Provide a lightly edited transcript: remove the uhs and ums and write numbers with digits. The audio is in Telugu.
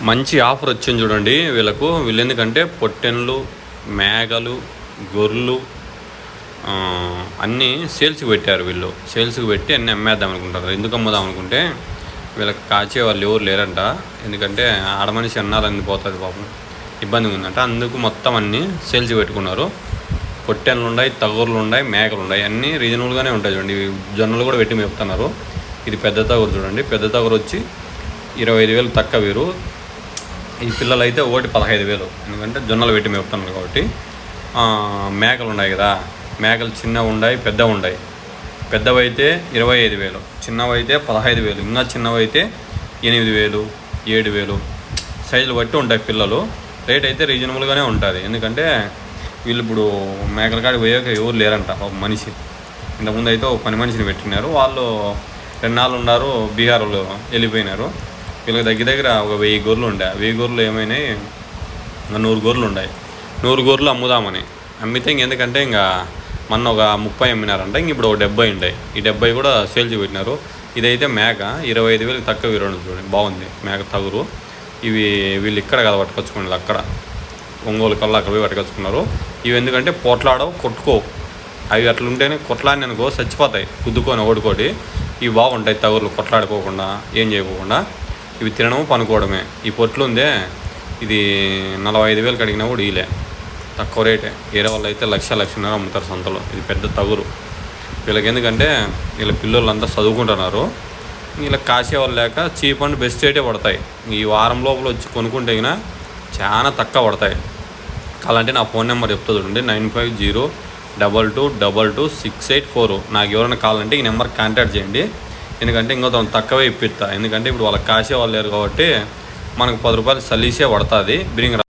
మంచి ఆఫర్ వచ్చింది చూడండి వీళ్ళు ఎందుకంటే పొట్టెన్లు, మేకలు, గొర్రెలు అన్నీ సేల్స్కి పెట్టారు. వీళ్ళు సేల్స్కి పెట్టి అన్నీ అమ్మేద్దాం అనుకుంటారు. ఎందుకు అమ్ముదాం అనుకుంటే వీళ్ళకి కాచే వాళ్ళు ఎవరు లేరంట. ఎందుకంటే ఆడమనిషి అన్నారని పోతుంది పాపం, ఇబ్బందిగా ఉందంట. అందుకు మొత్తం అన్నీ సేల్స్కి పెట్టుకున్నారు. పొట్టెన్లు ఉన్నాయి, తగురులు ఉన్నాయి, మేకలు ఉన్నాయి, అన్నీ రీజనబుల్గానే ఉంటాయి చూడండి. జొన్నలు కూడా పెట్టి మేపుతున్నారు. ఇది పెద్ద తగురు చూడండి. పెద్ద తగురు వచ్చి 25,000 తక్కువ వీరు. ఈ పిల్లలు అయితే ఒకటి 15,000, ఎందుకంటే జొన్నలు పెట్టి మేపుతున్నారు కాబట్టి. మేకలు ఉన్నాయి కదా, మేకలు చిన్నవి ఉన్నాయి, పెద్దవి ఉన్నాయి. పెద్దవి అయితే 25,000, చిన్నవి అయితే 15,000, ఇంకా చిన్నవి అయితే 8,000, 7,000 సైజులు బట్టి ఉంటాయి పిల్లలు. రేట్ అయితే రీజనబుల్గానే ఉంటుంది. ఎందుకంటే వీళ్ళు ఇప్పుడు మేకల కాడికి పోయాక ఎవరు లేరంట. ఒక మనిషి ఇంతకుముందు అయితే ఒక పని మనిషిని పెట్టినారు. వాళ్ళు 2 నాళ్ళు ఉన్నారు, బీహార్ వాళ్ళు వెళ్ళిపోయినారు. వీళ్ళకి దగ్గర ఒక 1000 గొర్రెలు ఉండే. 1000 గొర్రెలు ఏమైనాయి, 100 గొర్రెలు ఉన్నాయి. 100 గొర్రెలు అమ్ముదామని అమ్మితే ఎందుకంటే ఇంకా మొన్న ఒక 30 అమ్మినారంట. ఇంక ఇప్పుడు ఒక 70 ఉంటాయి. ఈ 70 కూడా సేల్స్ పెట్టినారు. ఇదైతే మేక 25,000 తక్కువ వీరు చూడండి. బాగుంది మేక తగురు. ఇవి వీళ్ళు ఇక్కడ కదా పట్టుకొచ్చుకోండి, అక్కడ ఒంగోలు కల్లా అక్కడ పోయి పట్టుకొచ్చుకున్నారు. ఇవి ఎందుకంటే పోట్లాడవు, కొట్టుకోవు. అవి అట్లుంటేనే కొట్లాడిని అనుకో చచ్చిపోతాయి, గుద్దుకొని ఓడుకోటి. ఇవి బాగుంటాయి తగురులు, కొట్లాడుకోకుండా ఏం చేయకోకుండా. ఇవి తినడము పనుకోవడమే. ఈ పొట్లు ఉందే, ఇది 45,000 అడిగినా కూడా ఇలే, తక్కువ రేటే. వేరే వాళ్ళు అయితే 1,00,000 అమ్ముతారు సంతలో. ఇది పెద్ద తగురు. వీళ్ళకి ఎందుకంటే వీళ్ళ పిల్లలంతా చదువుకుంటున్నారు. వీళ్ళకి కాసేవాళ్ళు లేక చీప్ అండ్ బెస్ట్ రేటే పడతాయి. ఈ వారం లోపల వచ్చి కొనుక్కుంటే అయినా చాలా తక్కువ పడతాయి. కావాలంటే నా ఫోన్ నెంబర్ చెప్తా చూడండి, 9502222684. నాకు ఎవరైనా కావాలంటే ఈ నెంబర్కి కాంటాక్ట్ చేయండి. ఎందుకంటే ఇంకో తక్కువే ఇప్పిస్తా. ఎందుకంటే ఇప్పుడు వాళ్ళకి కాసే వాళ్ళు లేరు కాబట్టి మనకు 10 రూపాయలు సలీసే పడుతుంది.